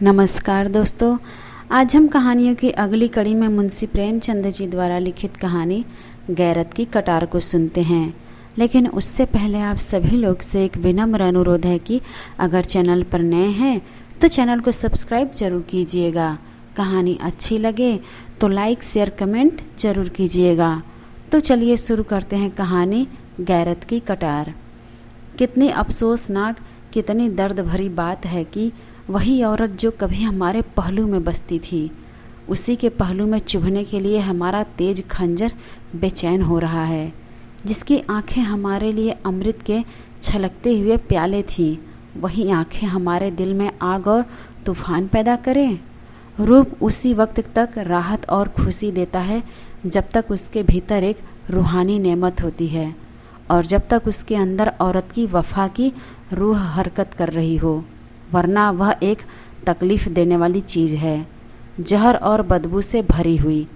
नमस्कार दोस्तों, आज हम कहानियों की अगली कड़ी में मुंशी प्रेमचंद जी द्वारा लिखित कहानी गैरत की कटार को सुनते हैं। लेकिन उससे पहले आप सभी लोग से एक विनम्र अनुरोध है कि अगर चैनल पर नए हैं तो चैनल को सब्सक्राइब जरूर कीजिएगा। कहानी अच्छी लगे तो लाइक शेयर कमेंट जरूर कीजिएगा। तो चलिए शुरू करते हैं कहानी गैरत की कटार। कितनी अफसोसनाक, कितनी दर्द भरी बात है कि वही औरत जो कभी हमारे पहलू में बसती थी, उसी के पहलू में चुभने के लिए हमारा तेज खंजर बेचैन हो रहा है। जिसकी आंखें हमारे लिए अमृत के छलकते हुए प्याले थीं, वही आंखें हमारे दिल में आग और तूफान पैदा करें। रूप उसी वक्त तक राहत और खुशी देता है जब तक उसके भीतर एक रूहानी नेमत होती है और जब तक उसके अंदर औरत की वफा की रूह हरकत कर रही हो, वरना वह एक तकलीफ़ देने वाली चीज़ है, जहर और बदबू से भरी हुई,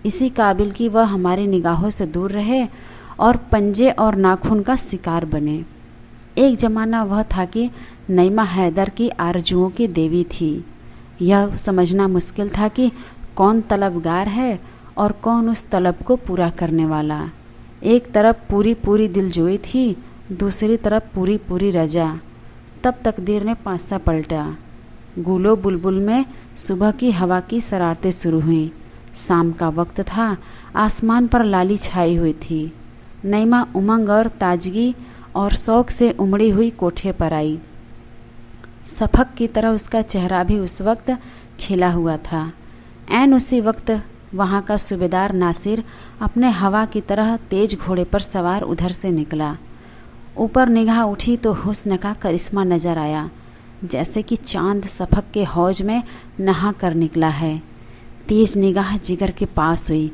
इसी काबिल कि वह हमारी निगाहों से दूर रहे और पंजे और नाखून का शिकार बने। एक ज़माना वह था कि नईमा हैदर की आरजुओं की देवी थी। यह समझना मुश्किल था कि कौन तलबगार है और कौन उस तलब को पूरा करने वाला। एक तरफ पूरी पूरी दिलजोई थी, दूसरी तरफ पूरी पूरी रजा। तब तकदीर ने पासा पलटा। गुलो बुलबुल में सुबह की हवा की शरारतें शुरू हुईं। शाम का वक्त था, आसमान पर लाली छाई हुई थी। नईमा उमंग और ताजगी और शौक से उमड़ी हुई कोठे पर आई। सफक की तरह उसका चेहरा भी उस वक्त खिला हुआ था। ऐन उसी वक्त वहाँ का सूबेदार नासिर अपने हवा की तरह तेज घोड़े पर सवार उधर से निकला। ऊपर निगाह उठी तो हुस्न का करिश्मा नजर आया, जैसे कि चांद सफक के हौज में नहा कर निकला है। तेज निगाह जिगर के पास हुई,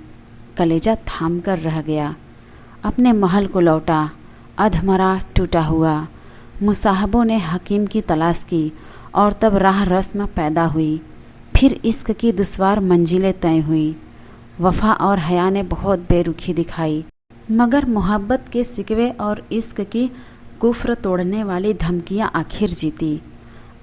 कलेजा थाम कर रह गया। अपने महल को लौटा, अधमरा टूटा हुआ। मुसाहबों ने हकीम की तलाश की और तब राह रस्म पैदा हुई। फिर इश्क की दुश्वार मंजिलें तय हुई। वफा और हया ने बहुत बेरुखी दिखाई, मगर मोहब्बत के सिकवे और इश्क की कुफ्र तोड़ने वाली धमकियां आखिर जीती।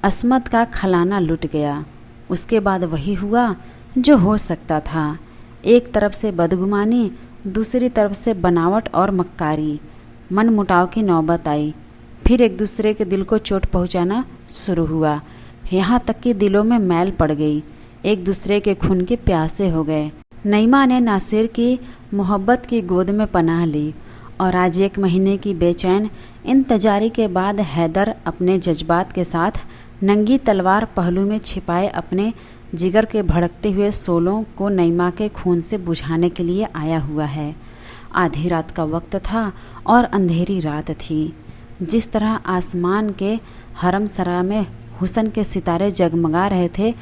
अस्मत का खलाना लुट गया। उसके बाद वही हुआ जो हो सकता था। एक तरफ से बदगुमानी, दूसरी तरफ से बनावट और मक्कारी। मन मुटाव की नौबत आई। फिर एक दूसरे के दिल को चोट पहुंचाना शुरू हुआ, यहाँ तक कि दिलों में मैल पड़ गई। एक दूसरे के खून के प्यासे हो गए। नईमा ने नासिर की मोहब्बत की गोद में पनाह ली और आज 1 महीने की बेचैन इंतजारी के बाद हैदर अपने जज्बात के साथ नंगी तलवार पहलू में छिपाए अपने जिगर के भड़कते हुए शोलों को नईमा के खून से बुझाने के लिए आया हुआ है। आधी रात का वक्त था और अंधेरी रात थी। जिस तरह आसमान के हरम सरा में हुस्न के सितारे जगमगा रहे थे,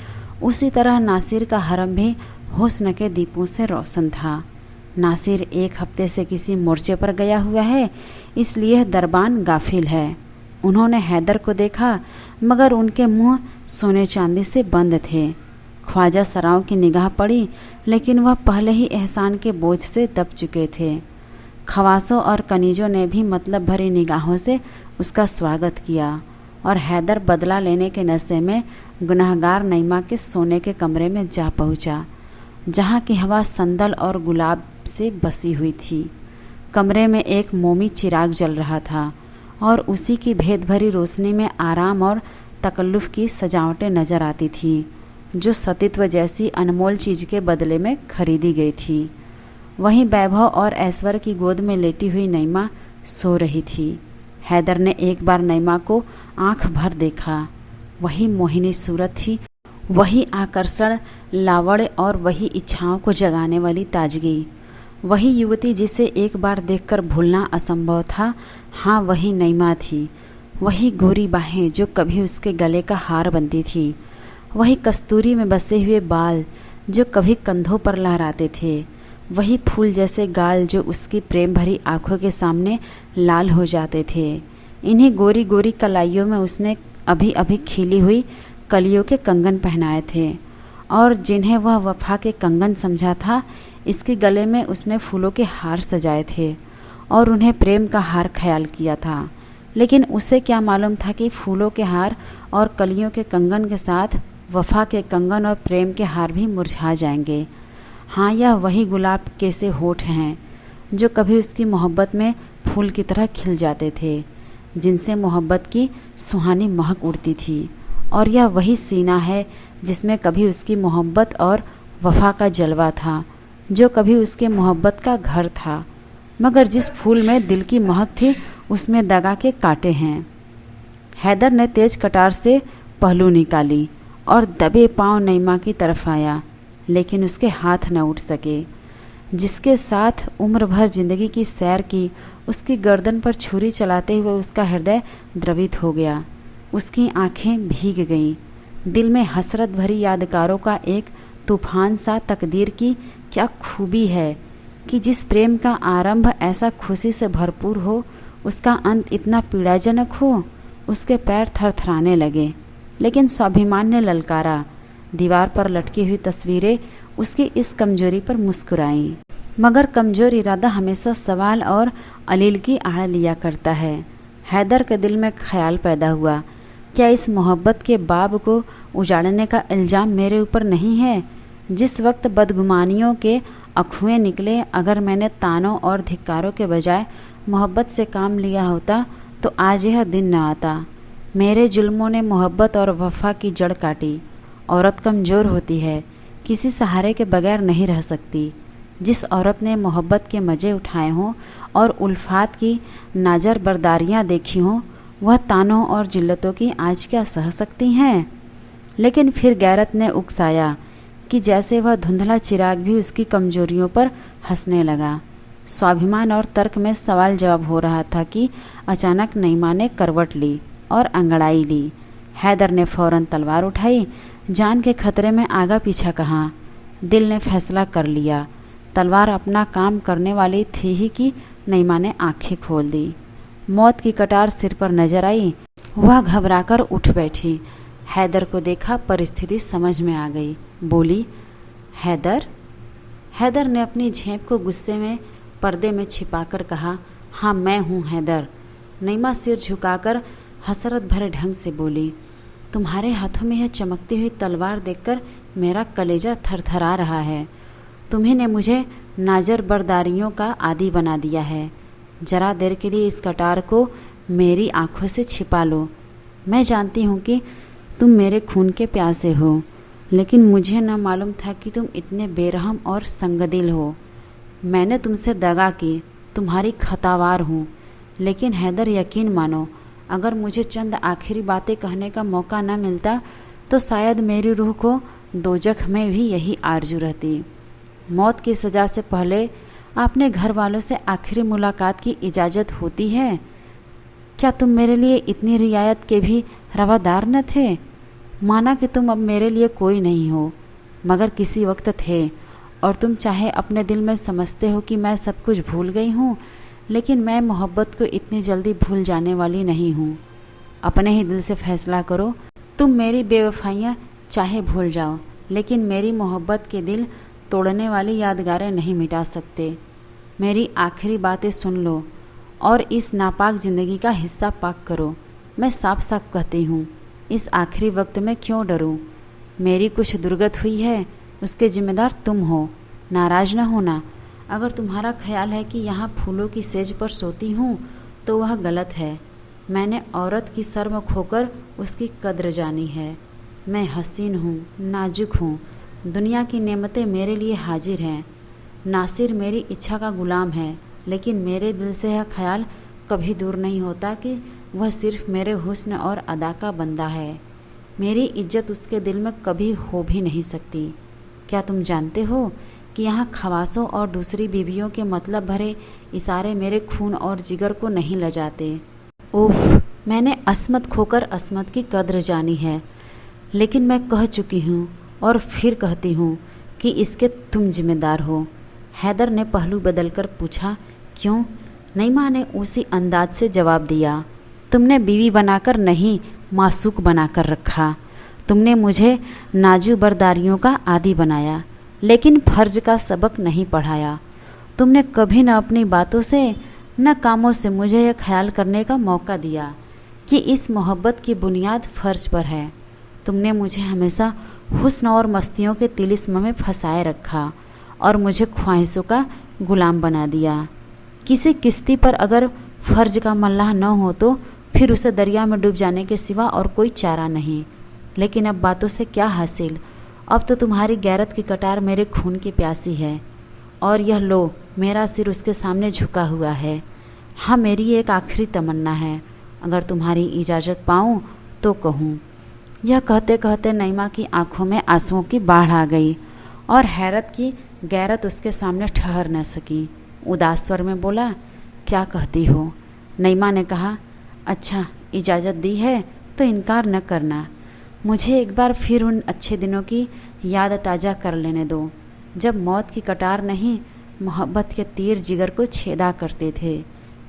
उसी तरह नासिर का हरम भी हुस्न के दीपों से रोशन था। नासिर 1 हफ्ते से किसी मोर्चे पर गया हुआ है, इसलिए दरबान गाफिल है। उन्होंने हैदर को देखा, मगर उनके मुंह सोने चांदी से बंद थे। ख्वाजा सराओं की निगाह पड़ी, लेकिन वह पहले ही एहसान के बोझ से दब चुके थे। खवासों और कनीजों ने भी मतलब भरी निगाहों से उसका स्वागत किया और हैदर बदला लेने के नशे में गुनाहगार नईमा के सोने के कमरे में जा पहुंचा, जहाँ की हवा संदल और गुलाब से बसी हुई थी। कमरे में एक मोमी चिराग जल रहा था और उसी की भेद भरी रोशनी में आराम और तकल्लुफ़ की सजावटें नजर आती थी, जो सतीत्व जैसी अनमोल चीज़ के बदले में खरीदी गई थी। वहीं वैभव और ऐश्वर्य की गोद में लेटी हुई नईमा सो रही थी। हैदर ने एक बार नईमा को आंख भर देखा। वही मोहिनी सूरत थी, वही आकर्षण, लावण्य और वही इच्छाओं को जगाने वाली ताजगी। वही युवती जिसे एक बार देखकर भूलना असंभव था। हाँ, वही नईमा थी। वही गोरी बाहें जो कभी उसके गले का हार बनती थी। वही कस्तूरी में बसे हुए बाल जो कभी कंधों पर लहराते थे। वही फूल जैसे गाल जो उसकी प्रेम भरी आंखों के सामने लाल हो जाते थे। इन्हीं गोरी गोरी कलाइयों में उसने अभी अभी खिली हुई कलियों के कंगन पहनाए थे और जिन्हें वह वफा के कंगन समझा था, इसके गले में उसने फूलों के हार सजाए थे और उन्हें प्रेम का हार ख्याल किया था। लेकिन उसे क्या मालूम था कि फूलों के हार और कलियों के कंगन के साथ वफा के कंगन और प्रेम के हार भी मुरझा जाएंगे। हाँ, यह वही गुलाब के से होठ हैं जो कभी उसकी मोहब्बत में फूल की तरह खिल जाते थे, जिनसे मोहब्बत की सुहानी महक उड़ती थी। और यह वही सीना है जिसमें कभी उसकी मोहब्बत और वफा का जलवा था, जो कभी उसके मोहब्बत का घर था। मगर जिस फूल में दिल की महक थी, उसमें दगा के कांटे हैं। हैदर ने तेज कटार से पहलू निकाली और दबे पांव नईमा की तरफ आया, लेकिन उसके हाथ न उठ सके। जिसके साथ उम्र भर जिंदगी की सैर की, उसकी गर्दन पर छुरी चलाते हुए उसका हृदय द्रवित हो गया। उसकी आंखें भीग गईं। दिल में हसरत भरी यादगारों का एक तूफान सा। तकदीर की क्या खूबी है कि जिस प्रेम का आरंभ ऐसा खुशी से भरपूर हो, उसका अंत इतना पीड़ाजनक हो। उसके पैर थरथराने लगे, लेकिन स्वाभिमान ने ललकारा। दीवार पर लटकी हुई तस्वीरें उसकी इस कमजोरी पर मुस्कुराईं। मगर कमजोर इरादा हमेशा सवाल और अलील की आड़ लिया करता है। हैदर के दिल में ख्याल पैदा हुआ, क्या इस मोहब्बत के बाब को उजाड़ने का इल्ज़ाम मेरे ऊपर नहीं है? जिस वक्त बदगुमानियों के अखुएं निकले, अगर मैंने तानों और धिक्कारों के बजाय मोहब्बत से काम लिया होता तो आज यह दिन न आता। मेरे जुल्मों ने मोहब्बत और वफा की जड़ काटी। औरत कमज़ोर होती है, किसी सहारे के बगैर नहीं रह सकती। जिस औरत ने मोहब्बत के मज़े उठाए हों और उल्फात की नाजर बर्दारियाँ देखी हों, वह तानों और जिल्लतों की आज क्या सह सकती हैं? लेकिन फिर गैरत ने उकसाया कि जैसे वह धुंधला चिराग भी उसकी कमजोरियों पर हंसने लगा। स्वाभिमान और तर्क में सवाल जवाब हो रहा था कि अचानक नईमा ने करवट ली और अंगड़ाई ली। हैदर ने फौरन तलवार उठाई। जान के खतरे में आगा पीछा कहाँ। दिल ने फैसला कर लिया। तलवार अपना काम करने वाली थी ही कि नईमा ने आंखें खोल दी। मौत की कटार सिर पर नजर आई। वह घबराकर उठ बैठी। हैदर को देखा, परिस्थिति समझ में आ गई। बोली, हैदर? हैदर ने अपनी झेप को गुस्से में पर्दे में छिपाकर कहा, हाँ मैं हूँ हैदर। नईमा सिर झुकाकर हसरत भरे ढंग से बोली, तुम्हारे हाथों में यह चमकती हुई तलवार देखकर मेरा कलेजा थरथरा रहा है। तुम्ही ने मुझे नाजर बर्दारियों का आदी बना दिया है। जरा देर के लिए इस कटार को मेरी आंखों से छिपा लो। मैं जानती हूँ कि तुम मेरे खून के प्यासे हो, लेकिन मुझे न मालूम था कि तुम इतने बेरहम और संगदिल हो। मैंने तुमसे दगा की, तुम्हारी खतावार हूँ। लेकिन हैदर, यकीन मानो, अगर मुझे चंद आखिरी बातें कहने का मौका न मिलता तो शायद मेरी रूह को दोजख में भी यही आरजू रहती। मौत की सज़ा से पहले आपने घर वालों से आखिरी मुलाकात की इजाज़त होती है। क्या तुम मेरे लिए इतनी रियायत के भी रवादार न थे? माना कि तुम अब मेरे लिए कोई नहीं हो, मगर किसी वक्त थे। और तुम चाहे अपने दिल में समझते हो कि मैं सब कुछ भूल गई हूँ, लेकिन मैं मोहब्बत को इतनी जल्दी भूल जाने वाली नहीं हूँ। अपने ही दिल से फैसला करो। तुम मेरी बेवफाइयाँ चाहे भूल जाओ, लेकिन मेरी मोहब्बत के दिल तोड़ने वाली यादगारें नहीं मिटा सकते। मेरी आखिरी बातें सुन लो और इस नापाक ज़िंदगी का हिस्सा पाक करो। मैं साफ साफ कहती हूँ, इस आखिरी वक्त में क्यों डरूं? मेरी कुछ दुर्गत हुई है, उसके जिम्मेदार तुम हो। नाराज न होना। अगर तुम्हारा ख्याल है कि यहाँ फूलों की सेज पर सोती हूँ तो वह गलत है। मैंने औरत की शर्म खोकर उसकी कद्र जानी है। मैं हसीन हूँ, नाजुक हूँ। दुनिया की नेमतें मेरे लिए हाजिर हैं। नासिर मेरी इच्छा का गुलाम है, लेकिन मेरे दिल से यह ख्याल कभी दूर नहीं होता कि वह सिर्फ मेरे हुस्न और अदा का बंदा है। मेरी इज्जत उसके दिल में कभी हो भी नहीं सकती। क्या तुम जानते हो कि यहाँ खवासों और दूसरी बीवियों के मतलब भरे इशारे मेरे खून और जिगर को नहीं लजाते। ओह, मैंने अस्मत खोकर अस्मत की कद्र जानी है, लेकिन मैं कह चुकी हूँ और फिर कहती हूँ कि इसके तुम जिम्मेदार हो। हैदर ने पहलू बदलकर पूछा, क्यों? नईमा ने उसी अंदाज से जवाब दिया, तुमने बीवी बनाकर नहीं, मासूक बनाकर रखा। तुमने मुझे नाजू बर्दारियों का आदी बनाया, लेकिन फर्ज का सबक नहीं पढ़ाया। तुमने कभी न अपनी बातों से न कामों से मुझे यह ख्याल करने का मौका दिया कि इस मोहब्बत की बुनियाद फर्ज पर है। तुमने मुझे हमेशा हुस्न और मस्तियों के तिलिस्म में फंसाए रखा और मुझे ख्वाहिशों का गुलाम बना दिया। किसी किश्ती पर अगर फर्ज का मल्लाह न हो तो फिर उसे दरिया में डूब जाने के सिवा और कोई चारा नहीं। लेकिन अब बातों से क्या हासिल, अब तो तुम्हारी गैरत की कटार मेरे खून की प्यासी है और यह लो मेरा सिर उसके सामने झुका हुआ है। हाँ, मेरी एक आखिरी तमन्ना है, अगर तुम्हारी इजाज़त पाऊँ तो कहूँ। यह कहते कहते नईमा की आंखों में आंसुओं की बाढ़ आ गई और हैरत की गैरत उसके सामने ठहर न सकी। उदास स्वर में बोला, क्या कहती हो? नईमा ने कहा, अच्छा इजाज़त दी है तो इनकार न करना। मुझे एक बार फिर उन अच्छे दिनों की याद ताज़ा कर लेने दो, जब मौत की कटार नहीं मोहब्बत के तीर जिगर को छेदा करते थे।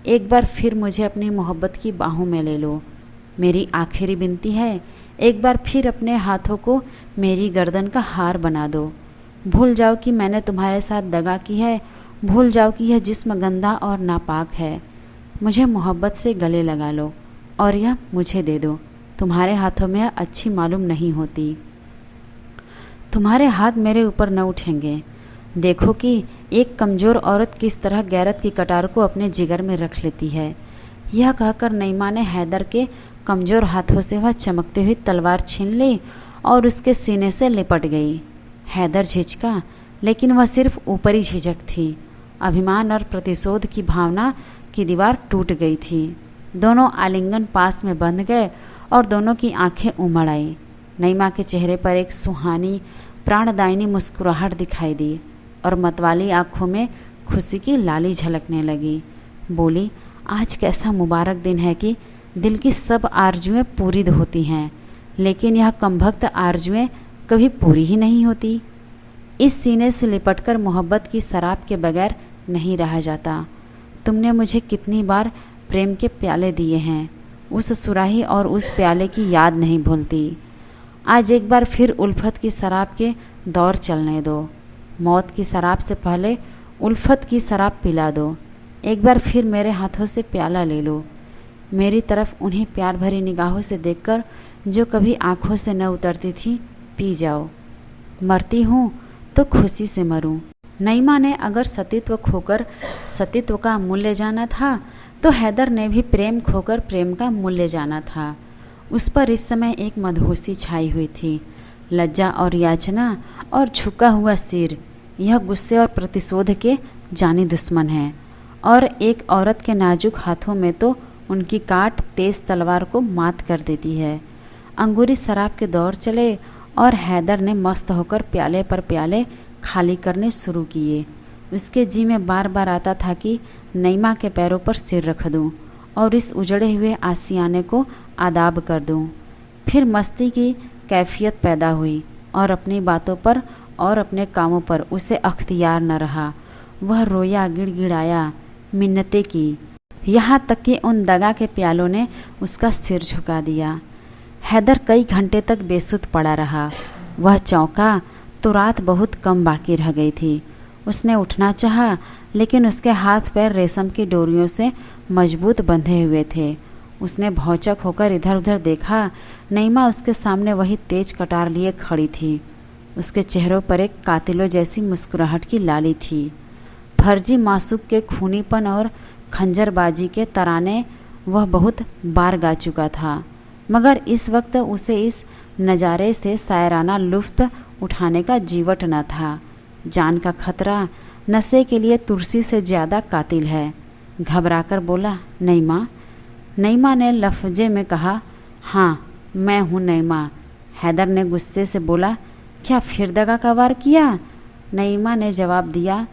एक बार फिर मुझे अपनी मोहब्बत की बाहों में ले लो। मेरी आखिरी विनती है, एक बार फिर अपने हाथों को मेरी गर्दन का हार बना दो। भूल जाओ कि मैंने तुम्हारे साथ दगा की है, भूल जाओ कि यह जिस्म गंदा और नापाक है। मुझे मोहब्बत से गले लगा लो और यह मुझे दे दो। तुम्हारे हाथों में यह अच्छी मालूम नहीं होती। तुम्हारे हाथ मेरे ऊपर न उठेंगे। देखो कि एक कमज़ोर औरत किस तरह गैरत की कटार को अपने जिगर में रख लेती है। यह कहकर नईमा ने हैदर के कमज़ोर हाथों से वह चमकती हुई तलवार छीन ली और उसके सीने से लिपट गई। हैदर झिझका, लेकिन वह सिर्फ ऊपरी झिझक थी। अभिमान और प्रतिशोध की भावना की दीवार टूट गई थी। दोनों आलिंगन पास में बंध गए और दोनों की आंखें उमड़ आई। नईमा के चेहरे पर एक सुहानी प्राणदायिनी मुस्कुराहट दिखाई दी और मतवाली आंखों में खुशी की लाली झलकने लगी। बोली, आज कैसा मुबारक दिन है कि दिल की सब आरजुएं पूरी होती हैं, लेकिन यह कमबख्त आरजुएं कभी पूरी ही नहीं होती। इस सीने से लिपटकर मोहब्बत की शराब के बगैर नहीं रहा जाता। तुमने मुझे कितनी बार प्रेम के प्याले दिए हैं, उस सुराही और उस प्याले की याद नहीं भूलती। आज एक बार फिर उल्फत की शराब के दौर चलने दो। मौत की शराब से पहले उल्फत की शराब पिला दो। एक बार फिर मेरे हाथों से प्याला ले लो। मेरी तरफ उन्हीं प्यार भरी निगाहों से देखकर जो कभी आंखों से न उतरती थी, पी जाओ। मरती हूँ तो खुशी से मरूं। नईमा ने अगर सतीत्व खोकर सतीत्व का मूल्य जाना था, तो हैदर ने भी प्रेम खोकर प्रेम का मूल्य जाना था। उस पर इस समय एक मदहोशी छाई हुई थी। लज्जा और याचना और झुका हुआ सिर, यह गुस्से और प्रतिशोध के जानी दुश्मन हैं। और एक औरत के नाजुक हाथों में तो उनकी काट तेज तलवार को मात कर देती है। अंगूरी शराब के दौर चले और हैदर ने मस्त होकर प्याले पर प्याले खाली करने शुरू किए। उसके जी में बार बार आता था कि नईमा के पैरों पर सिर रख दूं और इस उजड़े हुए आसियाने को आदाब कर दूं। फिर मस्ती की कैफियत पैदा हुई और अपनी बातों पर और अपने कामों पर उसे अख्तियार न रहा। वह रोया, गिड़गिड़ाया, मिन्नतें की, यहाँ तक कि उन दगा के प्यालों ने उसका सिर झुका दिया। हैदर कई घंटे तक बेसुध पड़ा रहा। वह चौंका तो रात बहुत कम बाकी रह गई थी। उसने उठना चाहा, लेकिन उसके हाथ पैर रेशम की डोरियों से मजबूत बंधे हुए थे। उसने भौचक होकर इधर उधर देखा। नईमा उसके सामने वही तेज कटार लिए खड़ी थी। उसके चेहरों पर एक कातिलों जैसी मुस्कुराहट की लाली थी। फर्जी मासूक के खूनीपन और खंजरबाजी के तराने वह बहुत बार गा चुका था, मगर इस वक्त उसे इस नज़ारे से शायराना लुत्फ़ उठाने का जीवट न था। जान का खतरा नशे के लिए तुलसी से ज़्यादा कातिल है। घबराकर बोला, नईमा। नईमा ने लफ्ज़े में कहा, हाँ मैं हूँ नईमा। हैदर ने गुस्से से बोला, क्या फिर दगा का वार किया? नईमा ने जवाब दिया,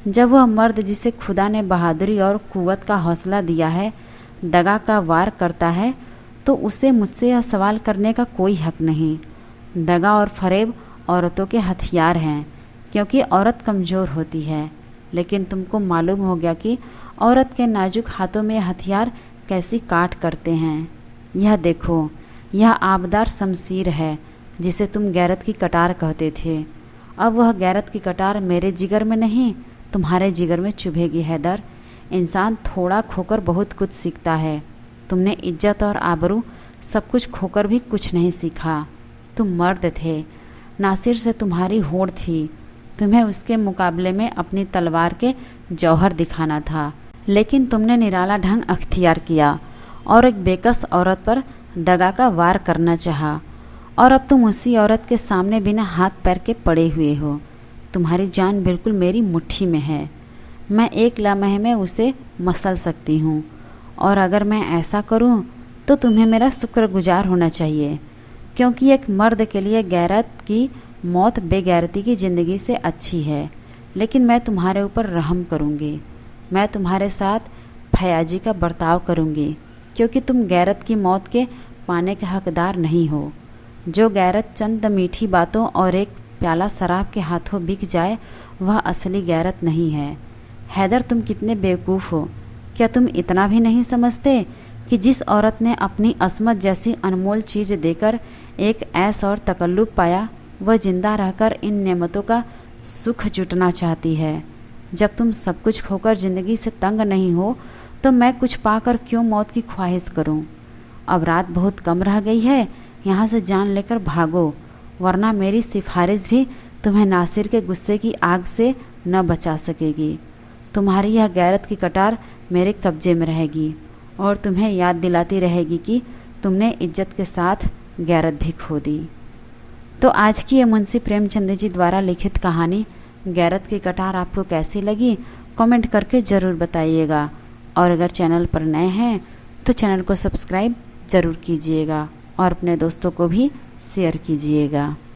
जब वह मर्द जिसे खुदा ने बहादुरी और कुव्वत का हौसला दिया है दगा का वार करता है, तो उसे मुझसे यह सवाल करने का कोई हक नहीं। दगा और फरेब औरतों के हथियार हैं, क्योंकि औरत कमज़ोर होती है। लेकिन तुमको मालूम हो गया कि औरत के नाजुक हाथों में हथियार कैसी काट करते हैं। यह देखो, यह आबदार शमशीर है जिसे तुम गैरत की कटार कहते थे। अब वह गैरत की कटार मेरे जिगर में नहीं, तुम्हारे जिगर में चुभेगी। हैदर, इंसान थोड़ा खोकर बहुत कुछ सीखता है। तुमने इज्जत और आबरू सब कुछ खोकर भी कुछ नहीं सीखा। तुम मर्द थे, नासिर से तुम्हारी होड़ थी, तुम्हें उसके मुकाबले में अपनी तलवार के जौहर दिखाना था, लेकिन तुमने निराला ढंग अख्तियार किया और एक बेकस औरत पर दगा का वार करना चाहा। और अब तुम उसी औरत के सामने बिना हाथ पैर के पड़े हुए हो। तुम्हारी जान बिल्कुल मेरी मुट्ठी में है, मैं एक लम्हे में उसे मसल सकती हूँ, और अगर मैं ऐसा करूँ तो तुम्हें मेरा शुक्रगुजार होना चाहिए, क्योंकि एक मर्द के लिए गैरत की मौत बेगैरती की ज़िंदगी से अच्छी है। लेकिन मैं तुम्हारे ऊपर रहम करूँगी, मैं तुम्हारे साथ फयाजी का बर्ताव करूँगी, क्योंकि तुम गैरत की मौत के पाने के हकदार नहीं हो। जो गैरत चंद मीठी बातों और एक प्याला शराब के हाथों बिक जाए, वह असली गैरत नहीं है। हैदर, तुम कितने बेवकूफ़ हो। क्या तुम इतना भी नहीं समझते कि जिस औरत ने अपनी असमत जैसी अनमोल चीज़ देकर एक ऐश और तकल्लुफ़ पाया, वह जिंदा रहकर इन नेमतों का सुख जुटना चाहती है। जब तुम सब कुछ खोकर ज़िंदगी से तंग नहीं हो, तो मैं कुछ पाकर क्यों मौत की ख्वाहिश करूं? अब रात बहुत कम रह गई है, यहाँ से जान लेकर भागो, वरना मेरी सिफारिश भी तुम्हें नासिर के गुस्से की आग से न बचा सकेगी। तुम्हारी यह गैरत की कटार मेरे कब्जे में रहेगी और तुम्हें याद दिलाती रहेगी कि तुमने इज्जत के साथ गैरत भी खो दी। तो आज की ये मुंशी प्रेमचंद जी द्वारा लिखित कहानी गैरत की कटार आपको कैसी लगी, कमेंट करके ज़रूर बताइएगा। और अगर चैनल पर नए हैं तो चैनल को सब्सक्राइब ज़रूर कीजिएगा और अपने दोस्तों को भी शेयर कीजिएगा।